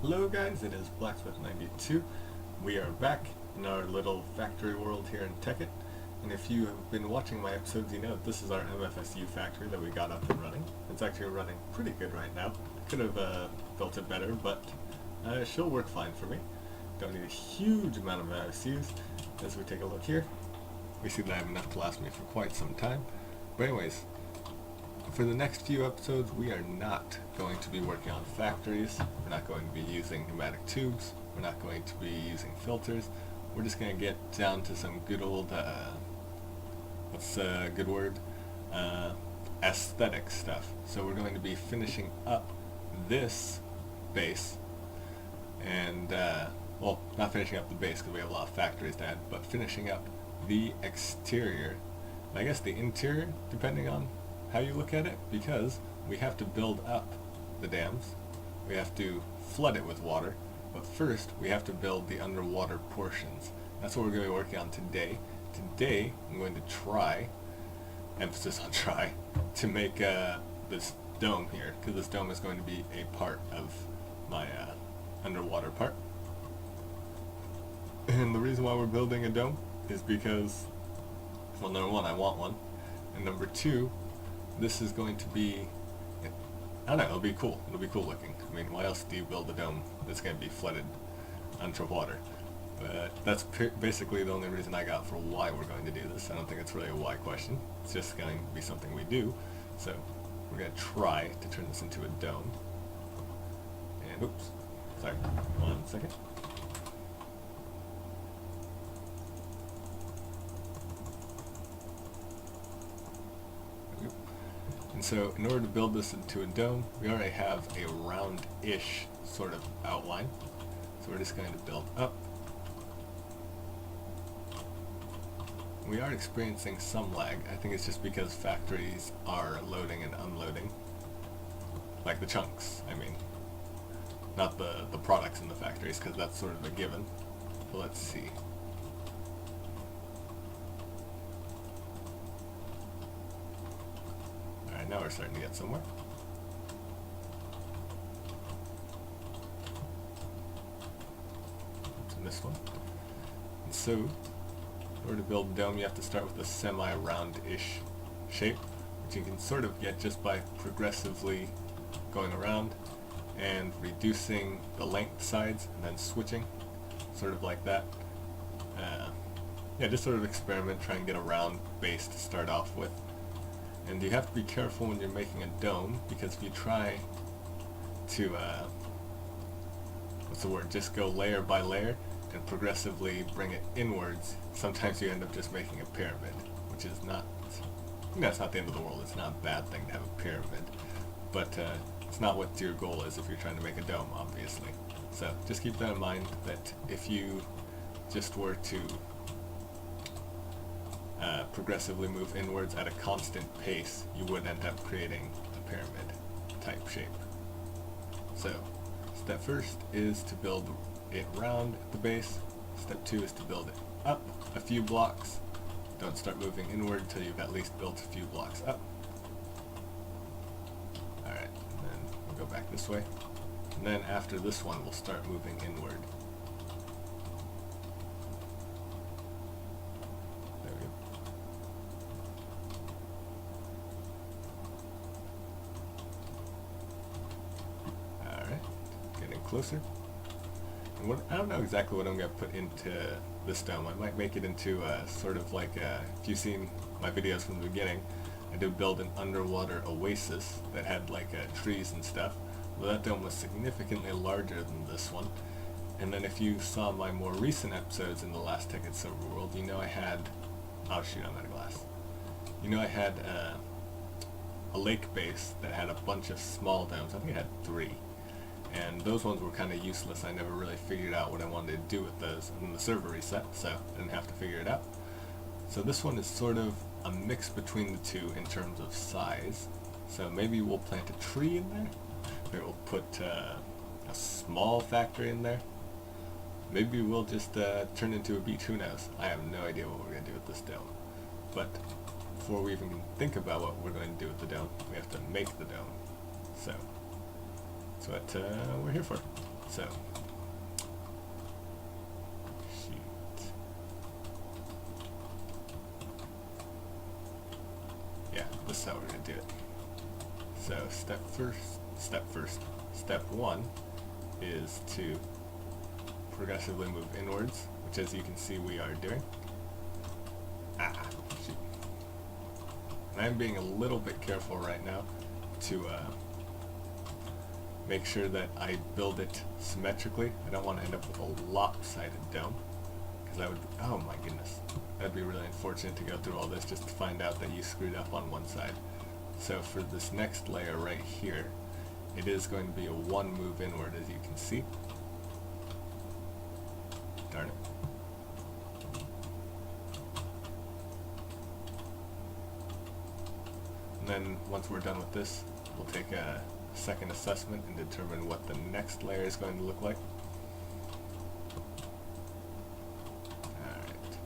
Hello guys, it is Blacksmith92. We are back in our little factory world here in Tekkit, and if you have been watching my episodes, you know that this is our MFSU factory that we got up and running. It's actually running pretty good right now. Could have built it better, but she'll work fine for me. Don't need a huge amount of MFSUs. As we take a look here, we see that I have enough to last me for quite some time. But anyways, for the next few episodes, we are not going to be working on factories. We're not going to be using pneumatic tubes. We're not going to be using filters. We're just going to get down to some good old, what's a good word? Aesthetic stuff. So we're going to be finishing up this base, and, well, not finishing up the base because we have a lot of factories to add, but finishing up the exterior, and I guess the interior, depending on how you look at it, because we have to build up the dams, we have to flood it with water, but first we have to build the underwater portions. That's what we're going to be working on today. Today I'm going to try, emphasis on try, to make this dome here, because this dome is going to be a part of my underwater part. And the reason why we're building a dome is because, well, number one, I want one, and number two, this is going to be, I don't know, it'll be cool. It'll be cool looking. I mean, why else do you build a dome that's going to be flooded underwater? But that's basically the only reason I got for why we're going to do this. I don't think it's really a why question. It's just going to be something we do. So we're going to try to turn this into a dome. And oops, sorry, 1 second. And so in order to build this into a dome, we already have a round-ish sort of outline. So we're just going to build up. We are experiencing some lag. I think it's just because factories are loading and unloading. Like the chunks, I mean. Not the products in the factories, because that's sort of a given. So let's see. Now we're starting to get somewhere. And this one. And so, in order to build a dome, you have to start with a semi-round-ish shape, which you can sort of get just by progressively going around and reducing the length sides and then switching, sort of like that. Yeah, just sort of experiment, try and get a round base to start off with. And you have to be careful when you're making a dome, because if you try to, what's the word, just go layer by layer and progressively bring it inwards, sometimes you end up just making a pyramid, which is not, you know, it's not the end of the world. It's not a bad thing to have a pyramid, but it's not what your goal is if you're trying to make a dome, obviously. So just keep that in mind, that if you just were to progressively move inwards at a constant pace, you would end up creating a pyramid type shape. So step first is to build it round at the base. Step 2 is to build it up a few blocks. Don't start moving inward until you've at least built a few blocks up. Alright, and then we'll go back this way. And then after this one, we'll start moving inward. Closer. And what, I don't know exactly what I'm going to put into this dome. I might make it into sort of like, if you've seen my videos from the beginning, I did build an underwater oasis that had like trees and stuff. Well, that dome was significantly larger than this one. And then if you saw my more recent episodes in the last Tekkit server world, you know I had, oh shoot, I'm out of glass. You know I had a lake base that had a bunch of small domes. I think I had 3. And those ones were kind of useless. I never really figured out what I wanted to do with those. And then the server reset, so I didn't have to figure it out. So this one is sort of a mix between the two in terms of size. So maybe we'll plant a tree in there. Maybe we'll put a small factory in there. Maybe we'll just turn into a beach. Who knows? I have no idea what we're going to do with this dome. But before we even think about what we're going to do with the dome, we have to make the dome. So that's what we're here for. So, shoot. Yeah, this is how we're going to do it. So step one is to progressively move inwards, which as you can see we are doing. Shoot. And I'm being a little bit careful right now to make sure that I build it symmetrically. I don't want to end up with a lopsided dome, because that would, oh my goodness, that'd be really unfortunate to go through all this just to find out that you screwed up on one side. So for this next layer right here, it is going to be a one move inward, as you can see. Darn it. And then once we're done with this, we'll take a second assessment and determine what the next layer is going to look like. Alright.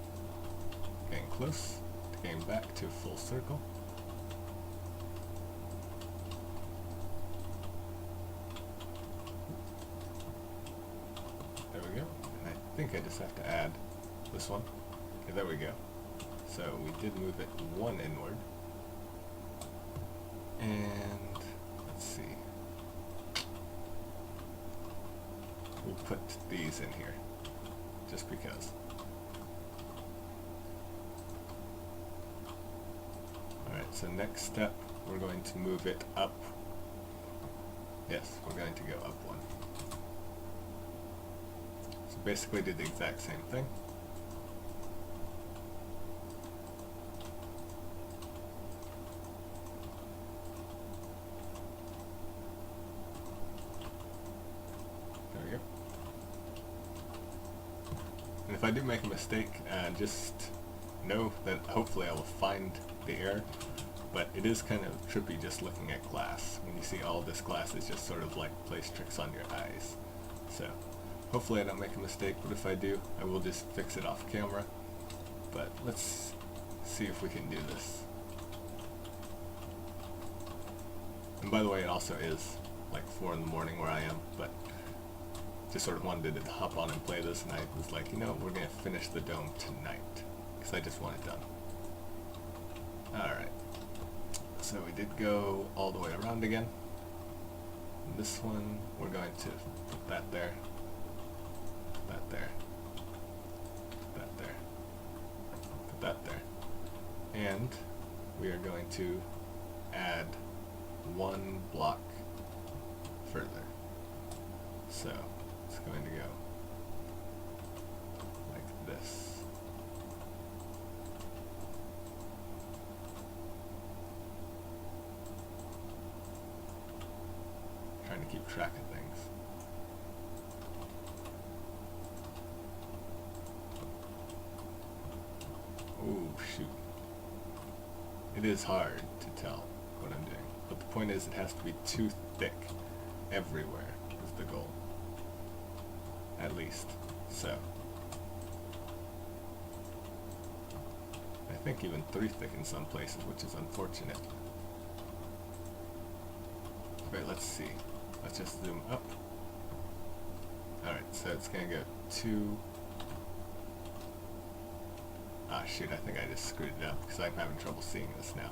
Getting close to getting back to full circle. There we go. And I think I just have to add this one. Okay, there we go. So we did move it one inward. And let's see. We'll put these in here, just because. Alright, so next step, we're going to move it up. Yes, we're going to go up one. So basically do the exact same thing. And if I do make a mistake, just know that hopefully I will find the error, but it is kind of trippy just looking at glass. When you see all this glass, it's just sort of like plays tricks on your eyes. So hopefully I don't make a mistake, but if I do, I will just fix it off camera. But let's see if we can do this. And by the way, it also is like 4 in the morning where I am, but just sort of wanted to hop on and play this, and I was like, you know, we're going to finish the dome tonight, because I just want it done. Alright, so we did go all the way around again. And this one, we're going to put that there, that there, that there, put that there, and we are going to add one block further. So it's going to go like this. Trying to keep track of things. Oh shoot. It is hard to tell what I'm doing, but the point is it has to be too thick everywhere is the goal. At least. So I think even 3 thick in some places, which is unfortunate. Right, let's see. Let's just zoom up. Alright, so it's gonna go 2. Ah shoot, I think I just screwed it up because I'm having trouble seeing this now.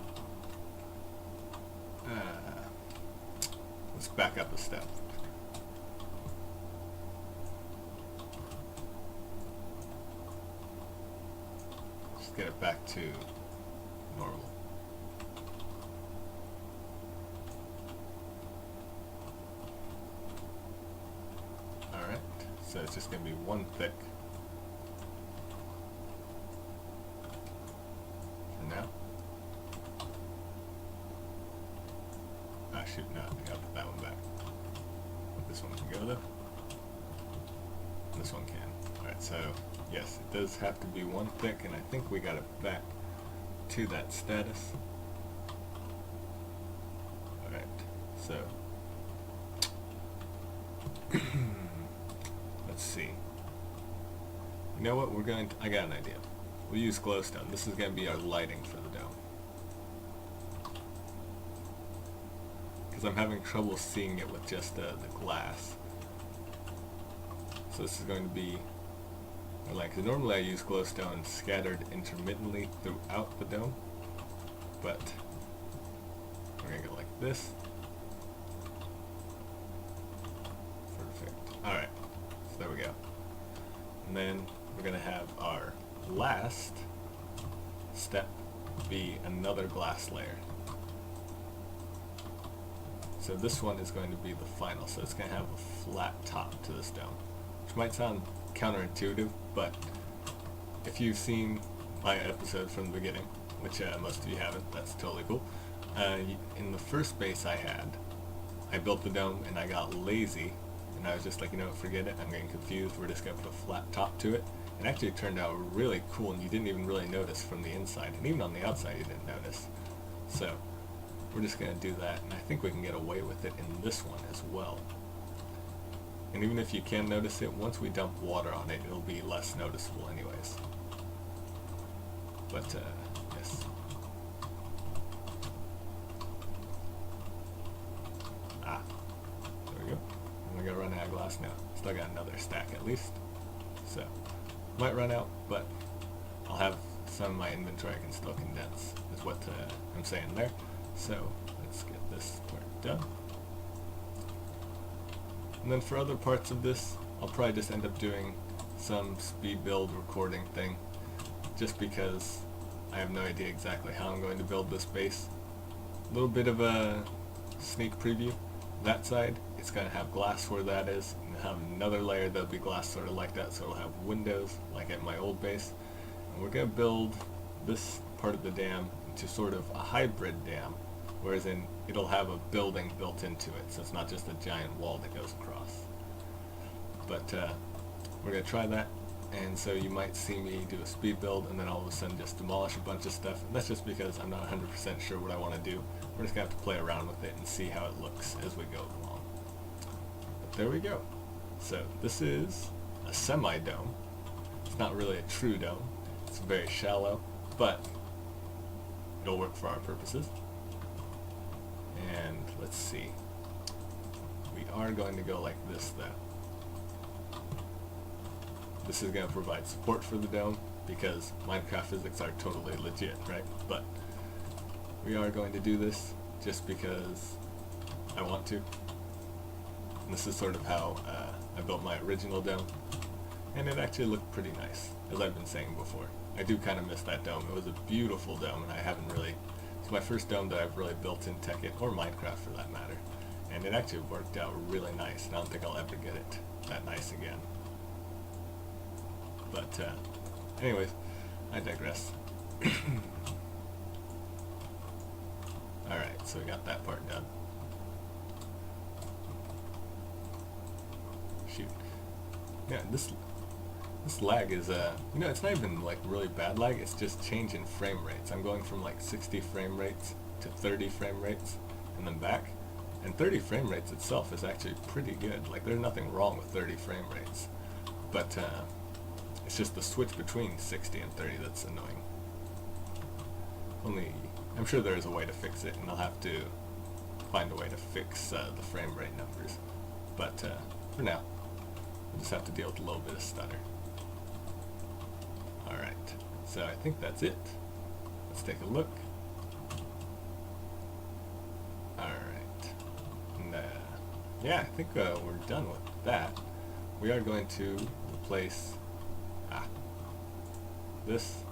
Let's back up a step. Just get it back to normal. Alright, so it's just going to be 1 thick for now. Ah shoot, no, I think I'll put that one back. This one can go though. This one can. Alright, so yes, it does have to be 1 thick, and I think we got it back to that status. Alright, so let's see. You know what, we're going to, I got an idea. We'll use glowstone. This is going to be our lighting for the dome. Because I'm having trouble seeing it with just the glass. So this is going to be, like, normally I use glowstone scattered intermittently throughout the dome, but we're going to go like this. Perfect. Alright, so there we go. And then we're going to have our last step be another glass layer. So this one is going to be the final, so it's going to have a flat top to this dome, which might sound counterintuitive, but if you've seen my episode from the beginning, which most of you haven't, that's totally cool. In the first base I built the dome and I got lazy, and I was just like, you know what, forget it, I'm getting confused, we're just going to put a flat top to it. It actually turned out really cool, and you didn't even really notice from the inside, and even on the outside you didn't notice. So we're just going to do that, and I think we can get away with it in this one as well. And even if you can notice it, once we dump water on it, it'll be less noticeable anyways. But, yes. There we go. I'm going to run out of glass now. Still got another stack at least. So, might run out, but I'll have some of my inventory I can still condense, is what I'm saying there. So let's get this part done. And then for other parts of this, I'll probably just end up doing some speed build recording thing, just because I have no idea exactly how I'm going to build this base. A little bit of a sneak preview. That side, it's going to have glass where that is, and have another layer that'll be glass sort of like that, so it'll have windows like at my old base. And we're going to build this part of the dam into sort of a hybrid dam, whereas it'll have a building built into it, so it's not just a giant wall that goes across. But we're going to try that, and so you might see me do a speed build and then all of a sudden just demolish a bunch of stuff, and that's just because I'm not 100% sure what I want to do. We're just going to have to play around with it and see how it looks as we go along. But there we go. So this is a semi-dome. It's not really a true dome. It's very shallow, but it'll work for our purposes. And let's see. We are going to go like this though. This is going to provide support for the dome because Minecraft physics are totally legit, right? But we are going to do this just because I want to. And this is sort of how I built my original dome. And it actually looked pretty nice, as I've been saying before. I do kind of miss that dome. It was a beautiful dome, and I haven't really... It's my first dome that I've really built in Tekkit, or Minecraft for that matter. And it actually worked out really nice, and I don't think I'll ever get it that nice again. But, anyways, I digress. Alright, so we got that part done. Shoot. Yeah, this lag is, you know, it's not even like really bad lag, it's just change in frame rates. I'm going from like 60 frame rates to 30 frame rates and then back. And 30 frame rates itself is actually pretty good. Like, there's nothing wrong with 30 frame rates. But, it's just the switch between 60 and 30 that's annoying. I'm sure there is a way to fix it, and I'll have to find a way to fix the frame rate numbers. But, for now, we'll just have to deal with a little bit of stutter. Alright, so I think that's it. Let's take a look. Alright, and yeah, I think we're done with that. We are going to replace this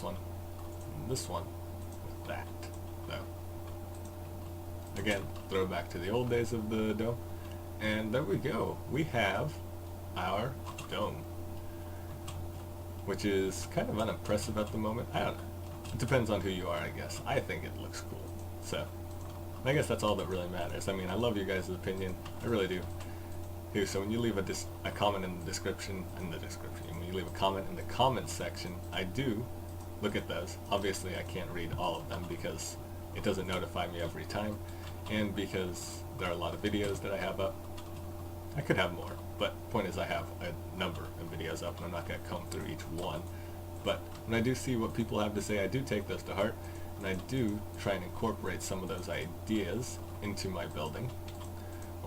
one, and this one with that, though. Again, throw back to the old days of the dome, and there we go. We have our dome, which is kind of unimpressive at the moment. I don't know. It depends on who you are, I guess. I think it looks cool. So, I guess that's all that really matters. I mean, I love you guys' opinion. I really do. Here, so when you leave a comment in the description, when you leave a comment in the comments section, I do look at those. Obviously, I can't read all of them because it doesn't notify me every time, and because there are a lot of videos that I have up. I could have more, but point is I have a number of videos up, and I'm not going to comb through each one. But when I do see what people have to say, I do take those to heart, and I do try and incorporate some of those ideas into my building,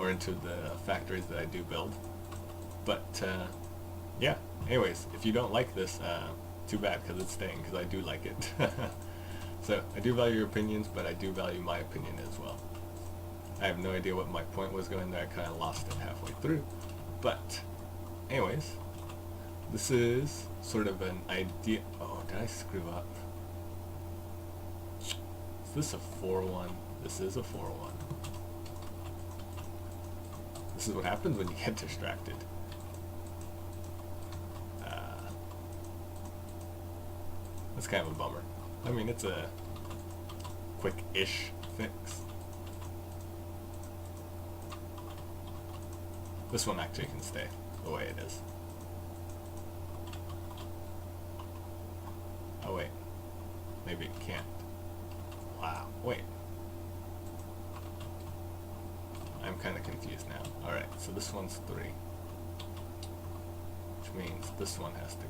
or into the factories that I do build. But yeah, anyways, if you don't like this, too bad, because it's staying, because I do like it. So I do value your opinions, but I do value my opinion as well. I have no idea what my point was going there. I kind of lost it halfway through. But anyways, this is sort of an idea. Oh, did I screw up? Is this a 4-1? This is a 4-1. This is what happens when you get distracted. That's kind of a bummer. I mean, it's a quick-ish fix. This one actually can stay the way it is. Oh wait, maybe it can't. Wow, wait. I'm kind of confused now. Alright, so this one's 3. Which means this one has to...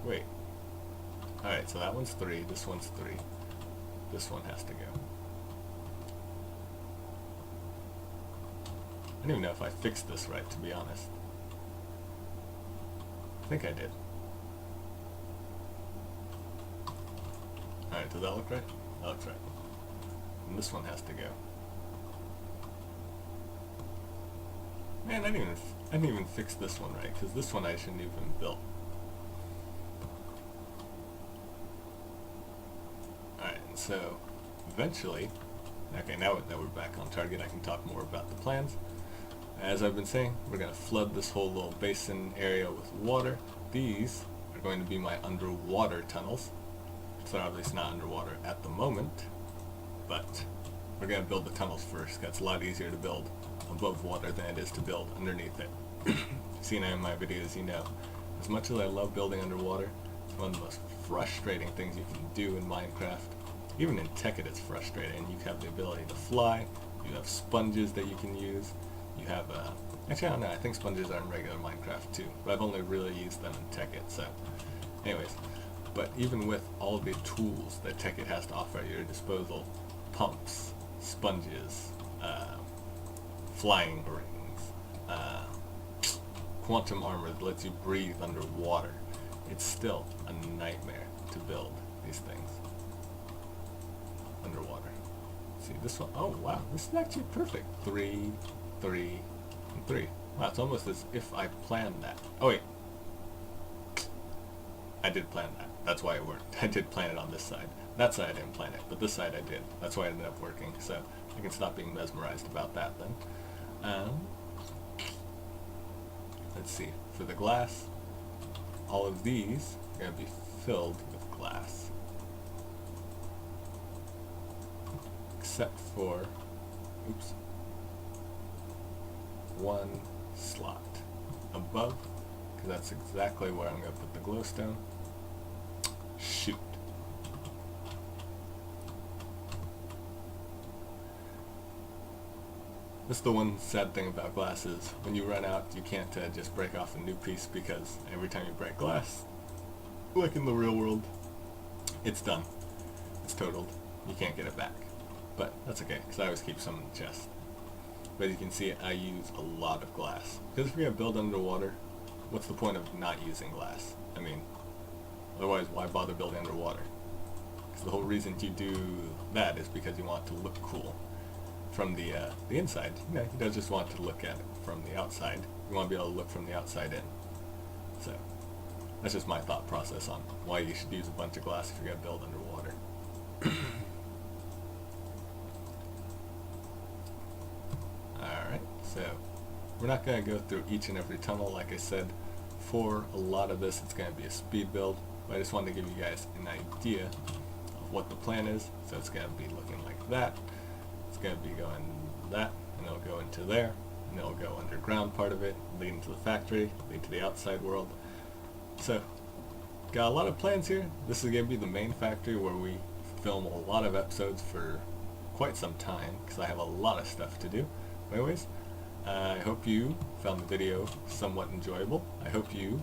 Wait. Alright, so that one's 3, this one's 3. This one has to go. I don't even know if I fixed this right, to be honest. I think I did. Alright, does that look right? That looks right. And this one has to go. Man, I didn't even fix this one right, because this one I shouldn't even built. Alright, so eventually, okay, now that we're back on target, I can talk more about the plans. As I've been saying, we're going to flood this whole little basin area with water. These are going to be my underwater tunnels. So obviously not underwater at the moment, but we're going to build the tunnels first. That's a lot easier to build above water than it is to build underneath it. Seen in my videos, you know. As much as I love building underwater, it's one of the most frustrating things you can do in Minecraft. Even in Tekkit it's frustrating. You have the ability to fly, you have sponges that you can use, you have, actually I don't know, I think sponges are in regular Minecraft too, but I've only really used them in Tekkit, so anyways. But even with all the tools that Tekkit has to offer at your disposal, pumps, sponges, flying rings, quantum armor that lets you breathe underwater, it's still a nightmare to build these things underwater. See this one, oh wow, this is actually perfect. 3, 3, and 3. Wow, it's almost as if I planned that. Oh wait, I did plan that. That's why it worked. I did plan it on this side. That side I didn't plan it, but this side I did. That's why it ended up working. So I can stop being mesmerized about that then. Let's see. For the glass, all of these are going to be filled with glass. Except for, oops, one slot above, because that's exactly where I'm going to put the glowstone. Shoot. That's the one sad thing about glass is when you run out, you can't just break off a new piece, because every time you break glass, like in the real world, it's done. It's totaled. You can't get it back. But that's okay, because I always keep some in the chest. But as you can see, I use a lot of glass. Because if you're going to build underwater, what's the point of not using glass? I mean, otherwise, why bother building underwater? Because the whole reason you do that is because you want it to look cool from the inside. You know, you don't just want to look at it from the outside. You want to be able to look from the outside in. So, that's just my thought process on why you should use a bunch of glass if you're going to build underwater. Alright, so we're not going to go through each and every tunnel. Like I said, for a lot of this it's going to be a speed build, but I just wanted to give you guys an idea of what the plan is. So it's going to be looking like that. It's going to be going that, and it'll go into there, and it'll go underground part of it, leading to the factory, lead to the outside world. So, got a lot of plans here. This is going to be the main factory where we film a lot of episodes for quite some time, because I have a lot of stuff to do. Anyways, I hope you found the video somewhat enjoyable. I hope you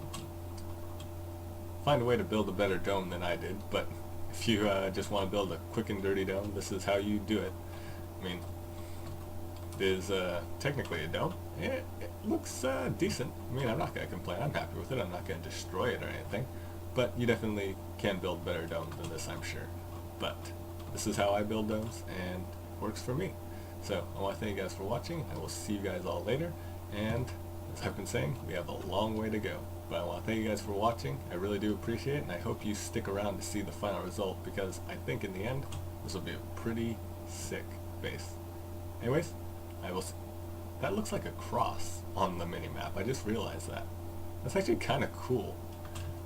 find a way to build a better dome than I did, but if you just want to build a quick and dirty dome, this is how you do it. I mean, It is technically a dome. It looks decent. I mean, I'm not going to complain. I'm happy with it. I'm not going to destroy it or anything. But you definitely can build better domes than this, I'm sure. But this is how I build domes, and it works for me. So I want to thank you guys for watching. I will see you guys all later. And as I've been saying, we have a long way to go. But I want to thank you guys for watching. I really do appreciate it, and I hope you stick around to see the final result, because I think in the end, this will be a pretty sick base. Anyways, that looks like a cross on the mini-map. I just realized that. That's actually kind of cool.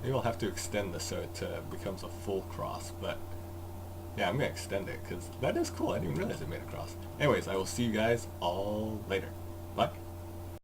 Maybe I'll have to extend this so it becomes a full cross, but yeah, I'm going to extend it, because that is cool. I didn't even realize it made a cross. Anyways, I will see you guys all later.